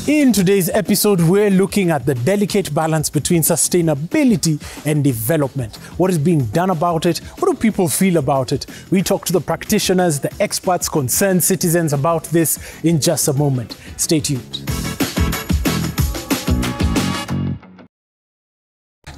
In today's episode, we're looking at the delicate balance between sustainability and development. What is being done about it? What do people feel about it? We talk to the practitioners, the experts, concerned citizens about this in just a moment. Stay tuned.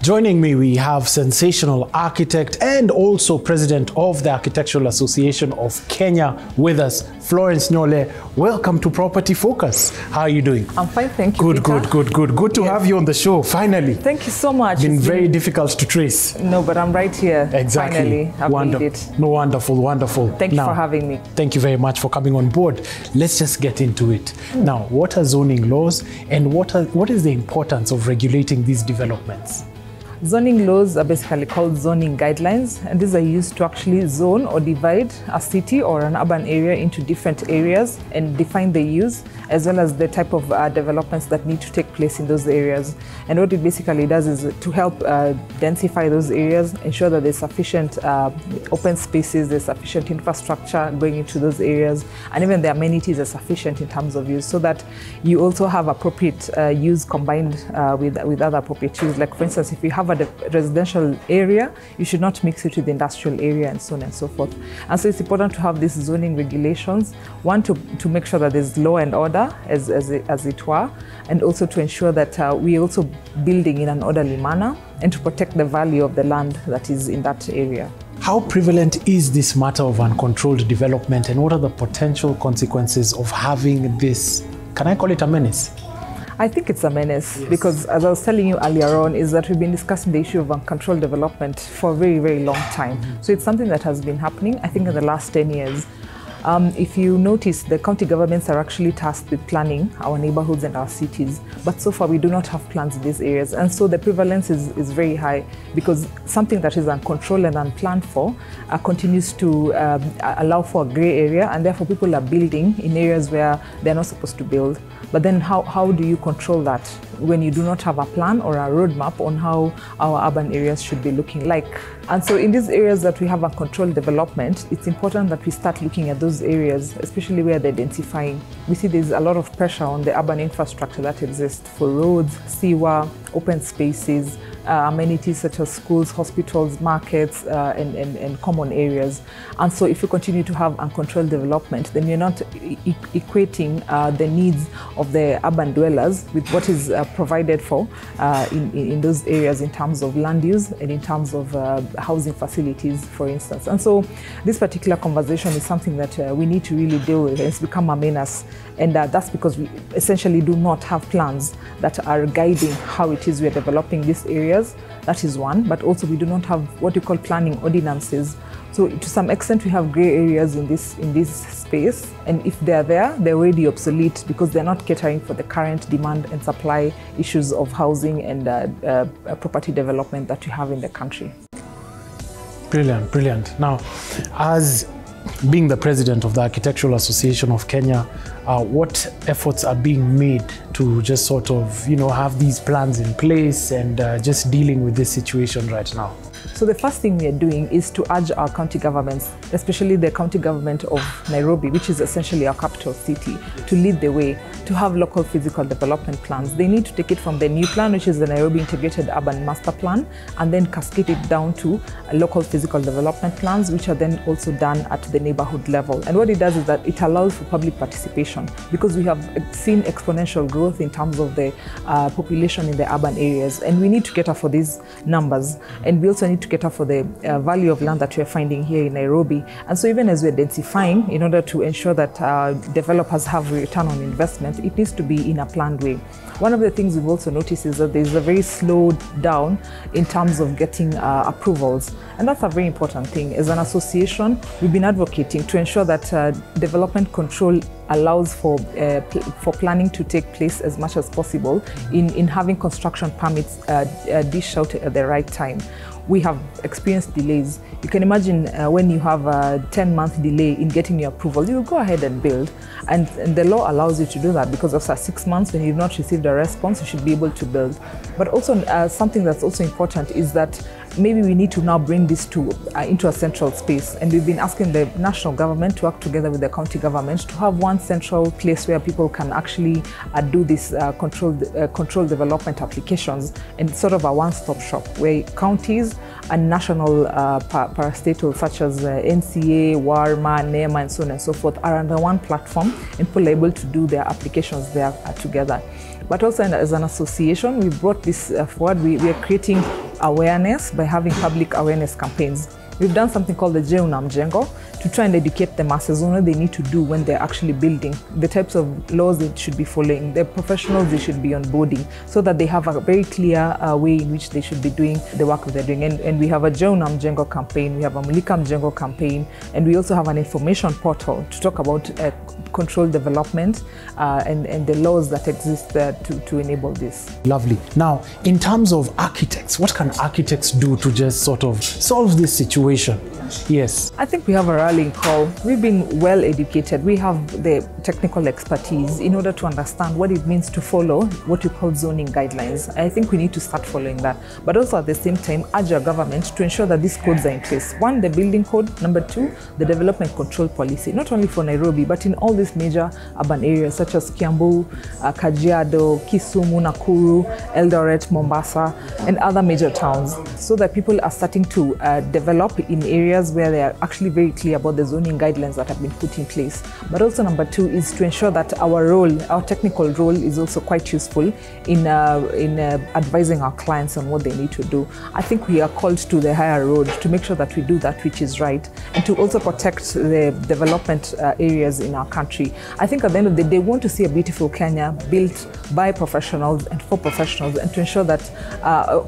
Joining me, we have sensational architect and also president of the Architectural Association of Kenya with us, Florence Nyole. Welcome to Property Focus. How are you doing? I'm fine, thank you. Good to have you on the show, finally. Thank you so much. Been very difficult to trace. No, but I'm right here. Exactly. Finally, I've made it. No, wonderful. Thank you for having me. Thank you very much for coming on board. Let's just get into it. Now, what are zoning laws and what is the importance of regulating these developments? Zoning laws are basically called zoning guidelines, and these are used to actually zone or divide a city or an urban area into different areas and define the use as well as the type of developments that need to take place in those areas. And what it basically does is to help densify those areas, ensure that there's sufficient open spaces, there's sufficient infrastructure going into those areas, and even the amenities are sufficient in terms of use, so that you also have appropriate use combined with other appropriate use. Like for instance, if you have a residential area, you should not mix it with the industrial area and so on and so forth. And so it's important to have these zoning regulations, one to make sure that there's law and order as it were, and also to ensure that we're also building in an orderly manner and to protect the value of the land that is in that area. How prevalent is this matter of uncontrolled development, and what are the potential consequences of having this, can I call it a menace? I think it's a menace, yes. Because as I was telling you earlier on, is that we've been discussing the issue of uncontrolled development for a very, very long time. So it's something that has been happening, I think, in the last 10 years. If you notice, the county governments are actually tasked with planning our neighborhoods and our cities, but so far we do not have plans in these areas. And so the prevalence is very high, because something that is uncontrolled and unplanned for continues to allow for a gray area, and therefore people are building in areas where they're not supposed to build. But then how do you control that when you do not have a plan or a roadmap on how our urban areas should be looking like? And so in these areas that we have uncontrolled development, it's important that we start looking at those areas, especially where they're densifying. We see there's a lot of pressure on the urban infrastructure that exists for roads, sewer, open spaces, amenities such as schools, hospitals, markets, and common areas. And so if you continue to have uncontrolled development, then you're not equating the needs of the urban dwellers with what is provided for in those areas in terms of land use and in terms of housing facilities, for instance. And so this particular conversation is something that we need to really deal with. It's become a menace, and that's because we essentially do not have plans that are guiding how it is we're developing these areas. That is one, but also we do not have what you call planning ordinances. So to some extent we have gray areas in this space, and if they're there, they're already obsolete because they're not catering for the current demand and supply issues of housing and property development that we have in the country. Brilliant. Now, as being the president of the Architectural Association of Kenya, what efforts are being made to just sort of, have these plans in place and just dealing with this situation right now? So the first thing we are doing is to urge our county governments, especially the county government of Nairobi, which is essentially our capital city, to lead the way, to have local physical development plans. They need to take it from the new plan, which is the Nairobi Integrated Urban Master Plan, and then cascade it down to local physical development plans, which are then also done at the neighborhood level. And what it does is that it allows for public participation, because we have seen exponential growth in terms of the population in the urban areas, and we need to cater for these numbers, and we also need to cater for the value of land that we're finding here in Nairobi. And so even as we're densifying, in order to ensure that developers have return on investment, it needs to be in a planned way. One of the things we've also noticed is that there's a very slowed down in terms of getting approvals. And that's a very important thing. As an association, we've been advocating to ensure that development control allows for planning to take place as much as possible in having construction permits dished out at the right time. We have experienced delays. You can imagine when you have a 10-month delay in getting your approval, you go ahead and build. And the law allows you to do that, because after 6 months, when you've not received a response, you should be able to build. But also something that's also important is that maybe we need to now bring this to into a central space. And we've been asking the national government to work together with the county government to have one central place where people can actually do this controlled development applications, and sort of a one-stop shop where counties and national parastatals such as NCA, WARMA, NEMA, and so on and so forth are under one platform, and people are able to do their applications there together. But also as an association, we brought this forward. We are creating awareness by having public awareness campaigns. We've done something called the Jeuna Mjengo to try and educate the masses on what they need to do when they're actually building, the types of laws they should be following, the professionals they should be onboarding, so that they have a very clear way in which they should be doing the work they're doing. And we have a Jeuna Mjengo campaign, we have a Mulika Mjengo campaign, and we also have an information portal to talk about controlled development and the laws that exist to enable this. Lovely. Now, in terms of architects, what can architects do to just sort of solve this situation? Yes. I think we have a rallying call. We've been well educated. We have the technical expertise in order to understand what it means to follow what you call zoning guidelines. I think we need to start following that. But also at the same time, urge our government to ensure that these codes are in place. One, the building code. Number two, the development control policy, not only for Nairobi, but in all these major urban areas such as Kiambu, Kajiado, Kisumu, Nakuru, Eldoret, Mombasa, and other major towns, so that people are starting to develop in areas where they are actually very clear about the zoning guidelines that have been put in place. But also number two is to ensure that our technical role is also quite useful in advising our clients on what they need to do. I think we are called to the higher road to make sure that we do that which is right, and to also protect the development areas in our country. I think at the end of the day, they want to see a beautiful Kenya built by professionals and for professionals, and to ensure that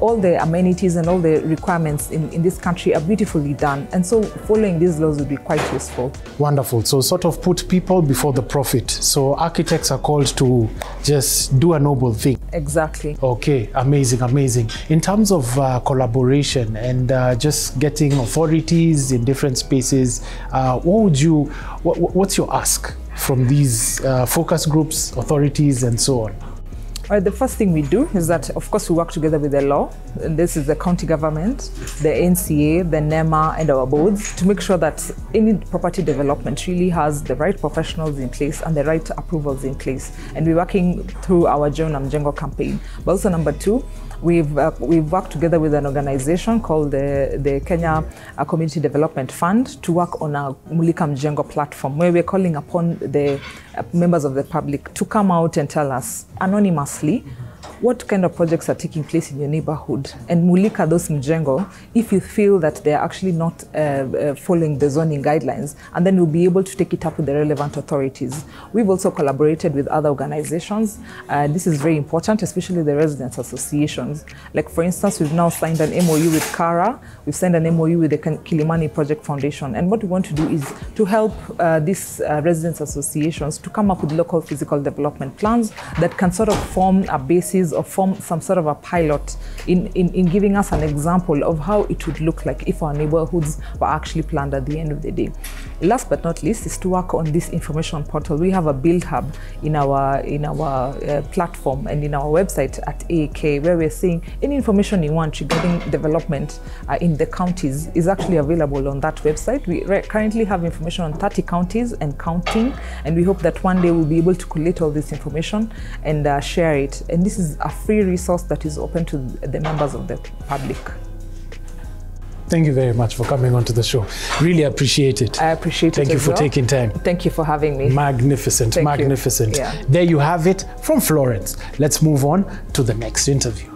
all the amenities and all the requirements in this country are beautifully done. And so following these laws would be quite useful. Wonderful. So sort of put people before the profit. So architects are called to just do a noble thing. Exactly. Okay, amazing, amazing. In terms of collaboration and just getting authorities in different spaces, what's your ask from these focus groups, authorities, and so on? All right, the first thing we do is that, of course, we work together with the law. And this is the county government, the NCA, the NEMA, and our boards, to make sure that any property development really has the right professionals in place and the right approvals in place. And we're working through our Jeuna Mjengo campaign. But also number two, we've worked together with an organization called the Kenya Community Development Fund to work on a Mulika Mjengo platform, where we're calling upon the members of the public to come out and tell us anonymously what kind of projects are taking place in your neighborhood, and mulika those mjengo if you feel that they're actually not following the zoning guidelines, and then we'll be able to take it up with the relevant authorities. We've also collaborated with other organizations. This is very important, especially the residents associations. Like for instance, we've now signed an MOU with Kara, we've signed an MOU with the Kilimani Project Foundation, and what we want to do is to help these residents associations to come up with local physical development plans that can sort of form a basis or form some sort of a pilot in giving us an example of how it would look like if our neighborhoods were actually planned at the end of the day. Last but not least is to work on this information portal. We have a build hub in our platform and in our website at AAK, where we're saying any information you want regarding development in the counties is actually available on that website. We currently have information on 30 counties and counting, and we hope that one day we'll be able to collate all this information and share it. And this is a free resource that is open to the members of the public. Thank you very much for coming onto the show. Really appreciate it. I appreciate it. Thank you for taking time. Thank you for having me. Magnificent, Thank magnificent. you. Yeah. There you have it from Florence. Let's move on to the next interview.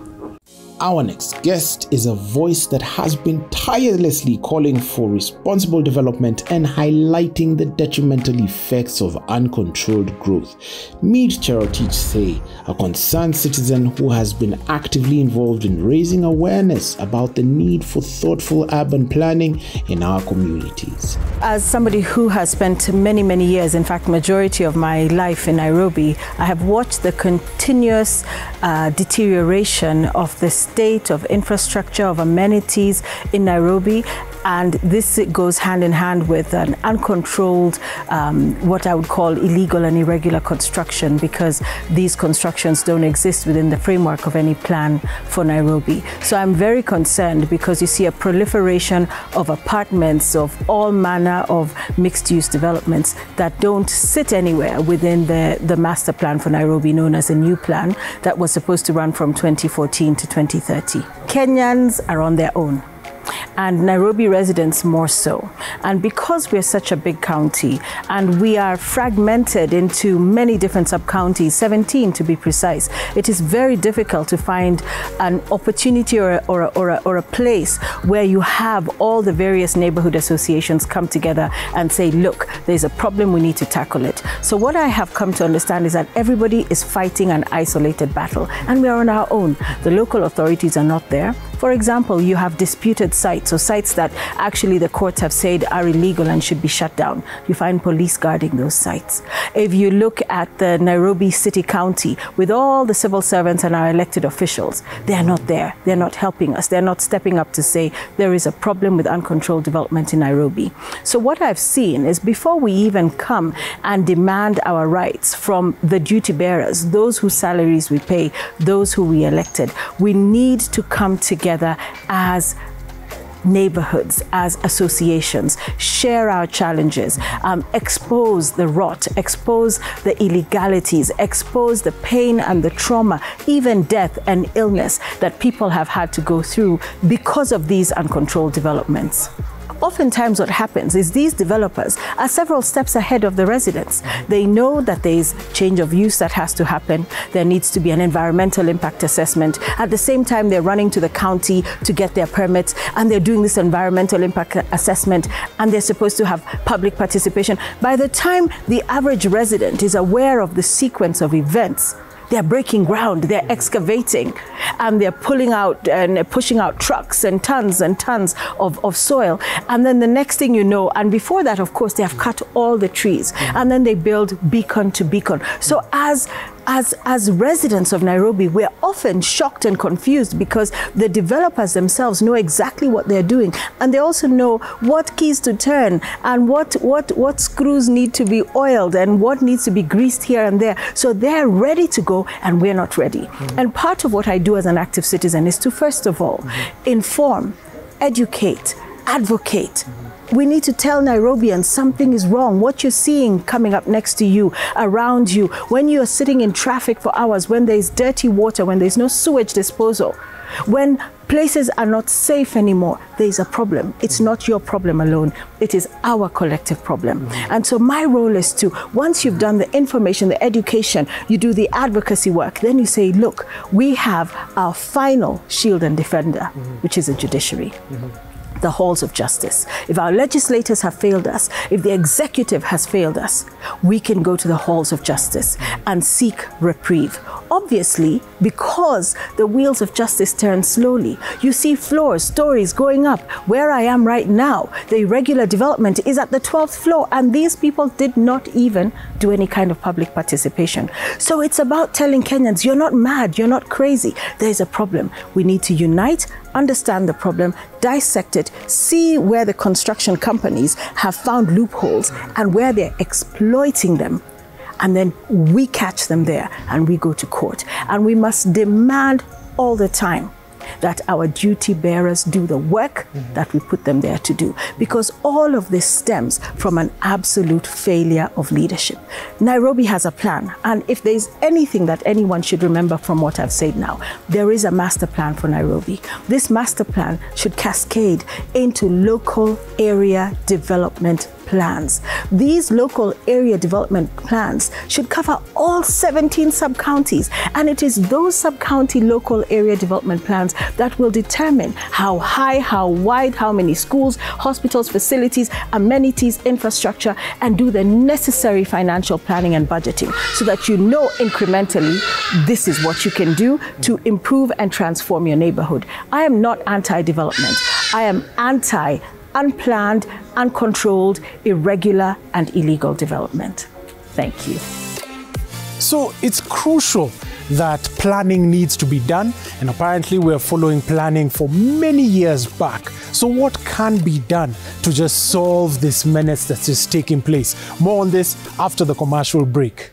Our next guest is a voice that has been tirelessly calling for responsible development and highlighting the detrimental effects of uncontrolled growth. Meet Chot, a concerned citizen who has been actively involved in raising awareness about the need for thoughtful urban planning in our communities. As somebody who has spent many, many years, in fact, majority of my life in Nairobi, I have watched the continuous deterioration of the state of infrastructure, of amenities in Nairobi. And this goes hand in hand with an uncontrolled, what I would call illegal and irregular construction, because these constructions don't exist within the framework of any plan for Nairobi. So I'm very concerned because you see a proliferation of apartments, of all manner of mixed-use developments that don't sit anywhere within the master plan for Nairobi, known as a new plan that was supposed to run from 2014 to 2030. Kenyans are on their own, and Nairobi residents more so. And because we're such a big county and we are fragmented into many different sub-counties, 17 to be precise, it is very difficult to find an opportunity or a place where you have all the various neighborhood associations come together and say, look, there's a problem, we need to tackle it. So what I have come to understand is that everybody is fighting an isolated battle, and we are on our own. The local authorities are not there. For example, you have disputed sites, or sites that actually the courts have said are illegal and should be shut down. You find police guarding those sites. If you look at the Nairobi City County, with all the civil servants and our elected officials, they are not there. They're not helping us. They're not stepping up to say there is a problem with uncontrolled development in Nairobi. So what I've seen is, before we even come and demand our rights from the duty bearers, those whose salaries we pay, those who we elected, we need to come together as neighborhoods, as associations, share our challenges, expose the rot, expose the illegalities, expose the pain and the trauma, even death and illness that people have had to go through because of these uncontrolled developments. Oftentimes what happens is these developers are several steps ahead of the residents. They know that there is change of use that has to happen. There needs to be an environmental impact assessment. At the same time, they're running to the county to get their permits, and they're doing this environmental impact assessment, and they're supposed to have public participation. By the time the average resident is aware of the sequence of events, they're breaking ground, they're excavating, and they're pulling out and pushing out trucks and tons of soil. And then the next thing you know, and before that, of course, they have cut all the trees, and then they build beacon to beacon. So as residents of Nairobi, we're often shocked and confused because the developers themselves know exactly what they're doing, and they also know what keys to turn and what screws need to be oiled and what needs to be greased here and there. So they're ready to go, and we're not ready. And part of what I do as an active citizen is to, first of all, inform, educate, advocate. We need to tell Nairobians something is wrong. What you're seeing coming up next to you, around you, when you are sitting in traffic for hours, when there's dirty water, when there's no sewage disposal, when places are not safe anymore, there's a problem. It's not your problem alone. It is our collective problem. And so my role is to, once you've done the information, the education, you do the advocacy work, then you say, look, we have our final shield and defender, which is a judiciary. The halls of justice. If our legislators have failed us, if the executive has failed us, we can go to the halls of justice and seek reprieve. Obviously, because the wheels of justice turn slowly, you see stories going up. Where I am right now, the irregular development is at the 12th floor, and these people did not even do any kind of public participation. So it's about telling Kenyans, you're not mad, you're not crazy. There's a problem. We need to unite, understand the problem, dissect it, see where the construction companies have found loopholes and where they're exploiting them. And then we catch them there and we go to court. And we must demand all the time that our duty bearers do the work that we put them there to do. Because all of this stems from an absolute failure of leadership. Nairobi has a plan. And if there's anything that anyone should remember from what I've said now, there is a master plan for Nairobi. This master plan should cascade into local area development plans. These local area development plans should cover all 17 sub-counties, and it is those sub-county local area development plans that will determine how high, how wide, how many schools, hospitals, facilities, amenities, infrastructure, and do the necessary financial planning and budgeting so that you know incrementally this is what you can do to improve and transform your neighborhood. I am not anti-development. I am anti-unplanned, uncontrolled, irregular, and illegal development. Thank you. So it's crucial that planning needs to be done, and apparently we're following planning for many years back. So what can be done to just solve this menace that's just taking place? More on this after the commercial break.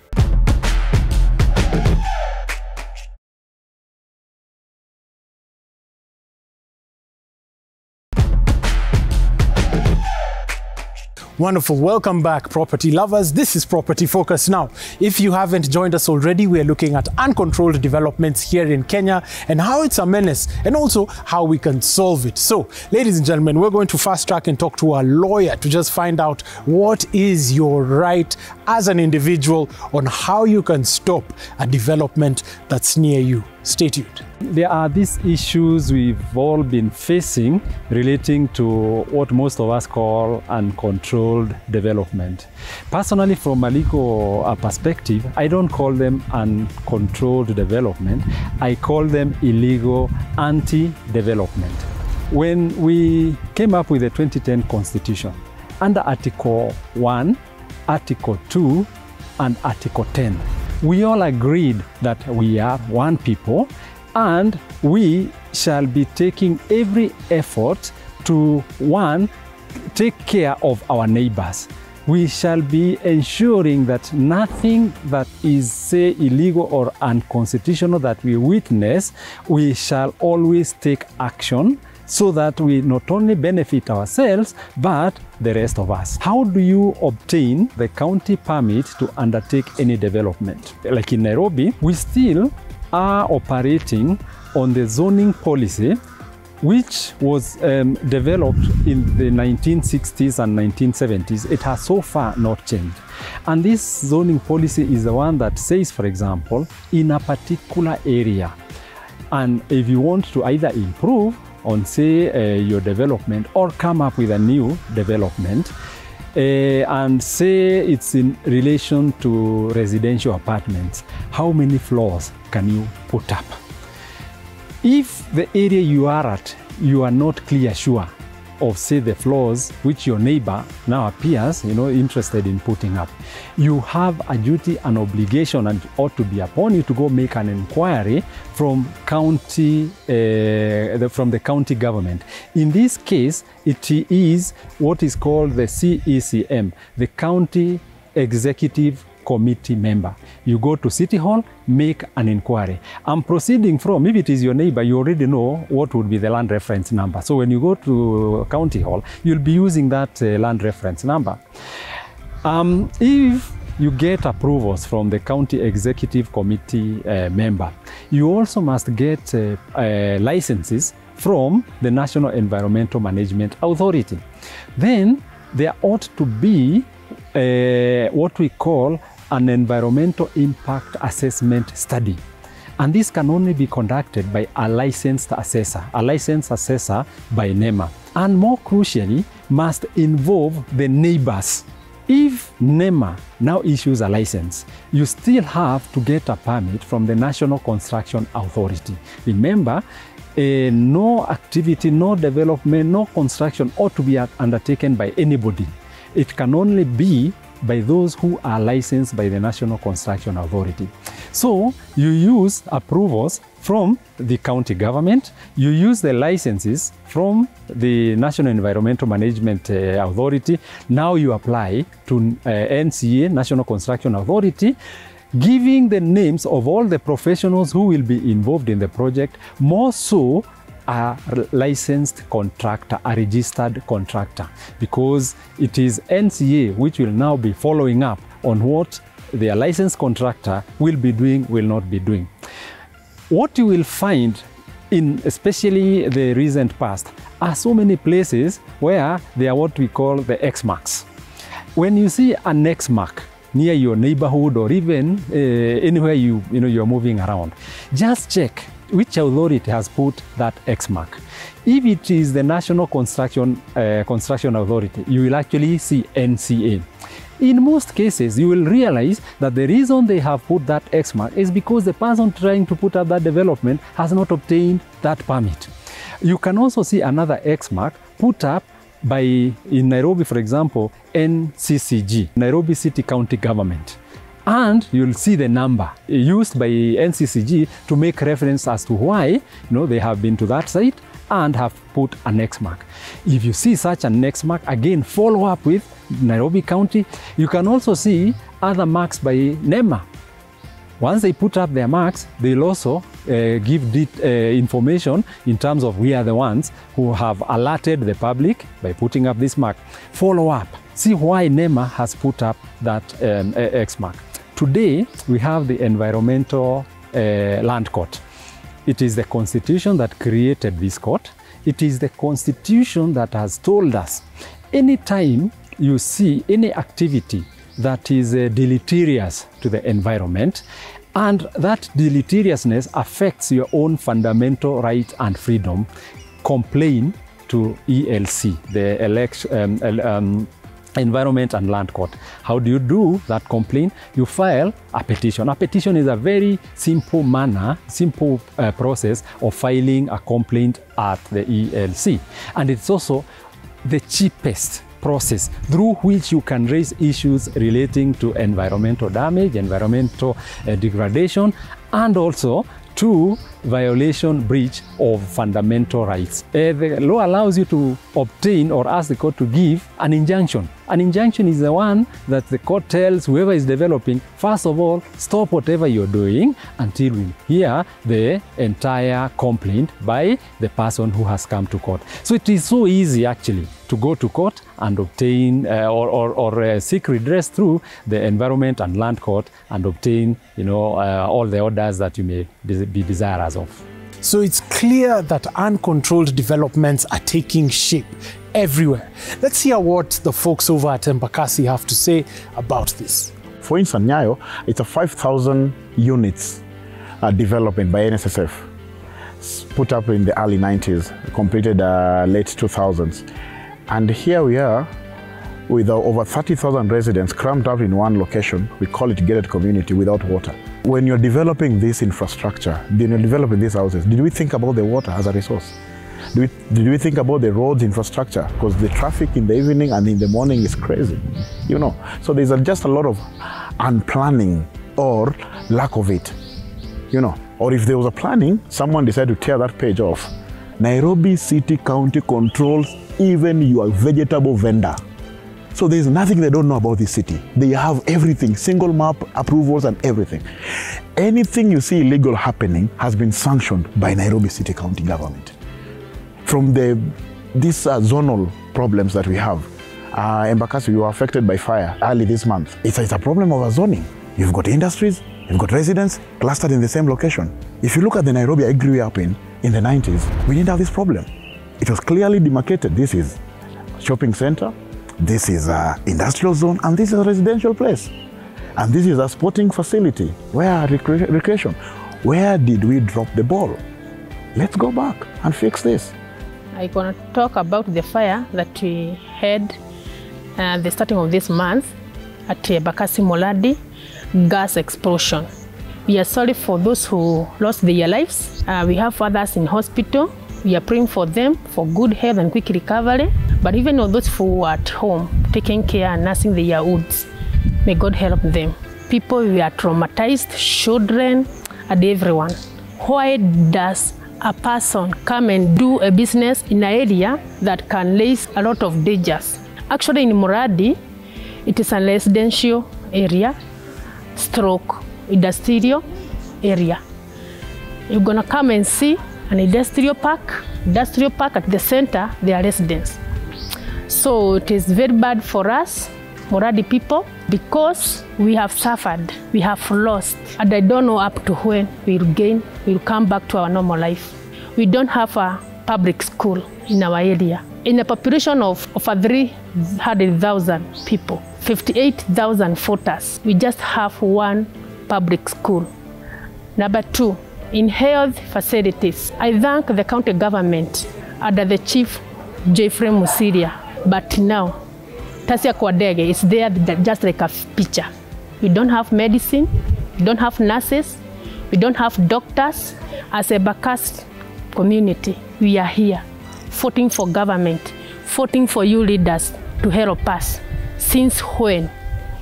Wonderful. Welcome back, property lovers. This is Property Focus. Now, if you haven't joined us already, we are looking at uncontrolled developments here in Kenya and how it's a menace and also how we can solve it. So, ladies and gentlemen, we're going to fast track and talk to a lawyer to just find out what is your right as an individual on how you can stop a development that's near you. Stay tuned. There are these issues we've all been facing relating to what most of us call uncontrolled development. Personally, from a legal perspective, I don't call them uncontrolled development. I call them illegal anti-development. When we came up with the 2010 Constitution, under Article 1, Article 2, and Article 10, we all agreed that we are one people and we shall be taking every effort to, one, take care of our neighbors. We shall be ensuring that nothing that is, say, illegal or unconstitutional that we witness, we shall always take action so that we not only benefit ourselves, but the rest of us. How do you obtain the county permit to undertake any development? Like in Nairobi, we still are operating on the zoning policy, which was developed in the 1960s and 1970s. It has so far not changed. And this zoning policy is the one that says, for example, in a particular area, and if you want to either improve on, say, your development or come up with a new development, and say it's in relation to residential apartments, how many floors can you put up? If the area you are at, you are not clear sure of, say, the floors which your neighbor now appears, interested in putting up, you have a duty and obligation, and ought to be upon you to go make an inquiry from from the county government. In this case, it is what is called the CECM, the County Executive Committee member. You go to City Hall, make an inquiry. I'm proceeding from, if it is your neighbor, you already know what would be the land reference number. So when you go to County Hall, you'll be using that land reference number. If you get approvals from the County Executive Committee member, you also must get licenses from the National Environmental Management Authority. Then there ought to be what we call an environmental impact assessment study. And this can only be conducted by a licensed assessor by NEMA. And more crucially, must involve the neighbors. If NEMA now issues a license, you still have to get a permit from the National Construction Authority. Remember, no activity, no development, no construction ought to be undertaken by anybody. It can only be by those who are licensed by the National Construction Authority. So you use approvals from the county government, you use the licenses from the National Environmental Management Authority, now you apply to NCA, National Construction Authority, giving the names of all the professionals who will be involved in the project, more so a licensed contractor, a registered contractor, because it is NCA which will now be following up on what their licensed contractor will be doing, will not be doing. What you will find in especially the recent past are so many places where they are what we call the X marks. When you see an X mark near your neighborhood or even anywhere you're moving around, just check which authority has put that X mark. If it is the National Construction Authority, you will actually see NCA. In most cases, you will realize that the reason they have put that X mark is because the person trying to put up that development has not obtained that permit. You can also see another X mark put up by, in Nairobi, for example, NCCG, Nairobi City County Government. And you'll see the number used by NCCG to make reference as to why they have been to that site and have put an X mark. If you see such an X mark, again, follow up with Nairobi County. You can also see other marks by NEMA. Once they put up their marks, they'll also give information in terms of we are the ones who have alerted the public by putting up this mark. Follow up. See why NEMA has put up that X mark. Today, we have the Environmental Land Court. It is the Constitution that created this court. It is the Constitution that has told us anytime you see any activity that is deleterious to the environment, and that deleteriousness affects your own fundamental right and freedom, complain to ELC, the Environment and Land Court. How do you do that complaint? You file a petition. A petition is a very simple process of filing a complaint at the ELC. And it's also the cheapest process through which you can raise issues relating to environmental damage, environmental degradation, and also to violation, breach of fundamental rights. The law allows you to obtain or ask the court to give an injunction. An injunction is the one that the court tells whoever is developing, first of all, stop whatever you're doing until we hear the entire complaint by the person who has come to court. So it is so easy actually to go to court and obtain or seek redress through the Environment and Land Court and obtain all the orders that you may be desirous of. So it's clear that uncontrolled developments are taking shape everywhere. Let's hear what the folks over at Embakasi have to say about this. For instance, Nyayo, it's a 5,000 units development by NSSF, put up in the early 90s, completed late 2000s. And here we are with over 30,000 residents crammed up in one location. We call it gated community without water. When you're developing this infrastructure, when you're developing these houses, did we think about the water as a resource? Did we think about the roads infrastructure? Because the traffic in the evening and in the morning is crazy, So there's just a lot of unplanning or lack of it, Or if there was a planning, someone decided to tear that page off. Nairobi City County controls even your vegetable vendor. So there's nothing they don't know about this city. They have everything, single map approvals and everything. Anything you see illegal happening has been sanctioned by Nairobi City County government. From these zonal problems that we have, Embakasi, we were affected by fire early this month. It's a problem of zoning. You've got industries, you've got residents clustered in the same location. If you look at the Nairobi I grew up in the 90s, we didn't have this problem. It was clearly demarcated. This is a shopping center, this is an industrial zone, and this is a residential place. And this is a sporting facility, where recreation. Where did we drop the ball? Let's go back and fix this. I'm going to talk about the fire that we had at the starting of this month at Bakasi Moladi, gas explosion. We are sorry for those who lost their lives. We have others in hospital. We are praying for them for good health and quick recovery. But even those who are at home, taking care and nursing their wounds, may God help them. People who are traumatized, children, and everyone. Why does a person come and do a business in an area that can raise a lot of dangers? Actually, in Muradi, it is a residential area, stroke industrial area. You're gonna come and see an industrial park at the center, their residents. So it is very bad for us, Muradi people, because we have suffered, we have lost, and I don't know up to when we'll come back to our normal life. We don't have a public school in our area. In a population of over 300,000 people, 58,000 voters, we just have one public school. Number two, in health facilities, I thank the county government under the chief Jeffrey Musiria, but now Tasia Kwadege is there just like a picture. We don't have medicine, we don't have nurses, we don't have doctors. As a Bakasi community, we are here fighting for government, fighting for you leaders to help us. Since when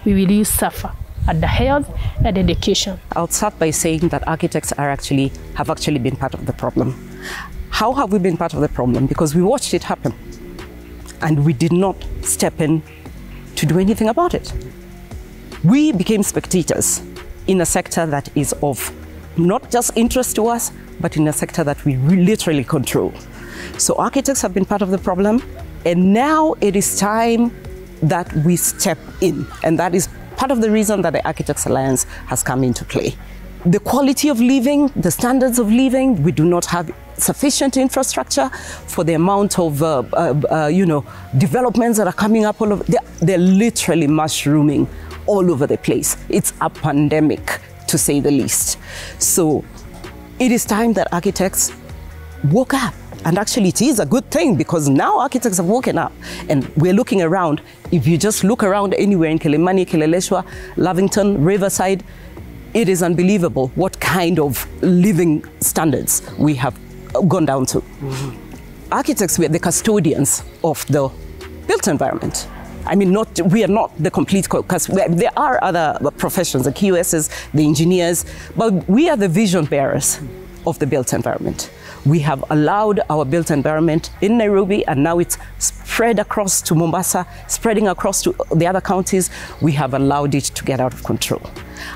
we will you suffer? at the health and education. I'll start by saying that architects have actually been part of the problem. How have we been part of the problem? Because we watched it happen and we did not step in to do anything about it. We became spectators in a sector that is of not just interest to us, but in a sector that we literally control. So architects have been part of the problem, and now it is time that we step in. And that is part of the reason that the Architects Alliance has come into play. The quality of living, the standards of living, we do not have sufficient infrastructure for the amount of developments that are coming up all over. They're literally mushrooming all over the place. It's a pandemic, to say the least. So it is time that architects woke up. And actually it is a good thing, because now architects have woken up and we're looking around. If you just look around anywhere in Kilimani, Kileleshwa, Lavington, Riverside, it is unbelievable what kind of living standards we have gone down to. Architects, we are the custodians of the built environment. I mean, we are not the complete, because there are other professions, the QSs, the engineers, but we are the vision bearers of the built environment. We have allowed our built environment in Nairobi, and now it's spread across to Mombasa, spreading across to the other counties. We have allowed it to get out of control.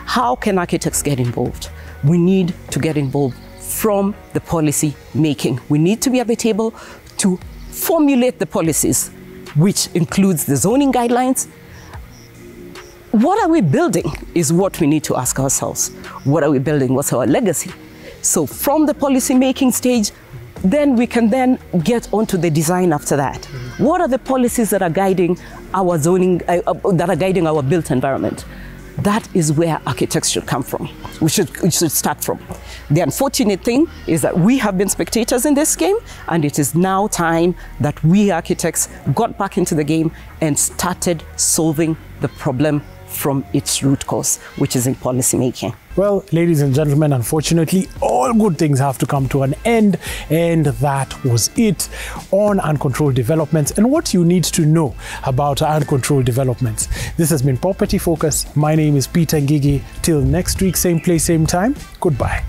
How can architects get involved? We need to get involved from the policy making. We need to be at the table to formulate the policies, which includes the zoning guidelines. What are we building is what we need to ask ourselves. What are we building? What's our legacy? So from the policy making stage, then we can then get onto the design after that. What are the policies that are guiding our zoning, that are guiding our built environment? That is where architects should come from. We should start from. The unfortunate thing is that we have been spectators in this game, and it is now time that we architects got back into the game and started solving the problem from its root cause, which is in policy making. Well, ladies and gentlemen, unfortunately, all good things have to come to an end, and that was it on Uncontrolled Developments and what you need to know about Uncontrolled Developments. This has been Property Focus. My name is Peter Ngigi. Till next week, same place, same time. Goodbye.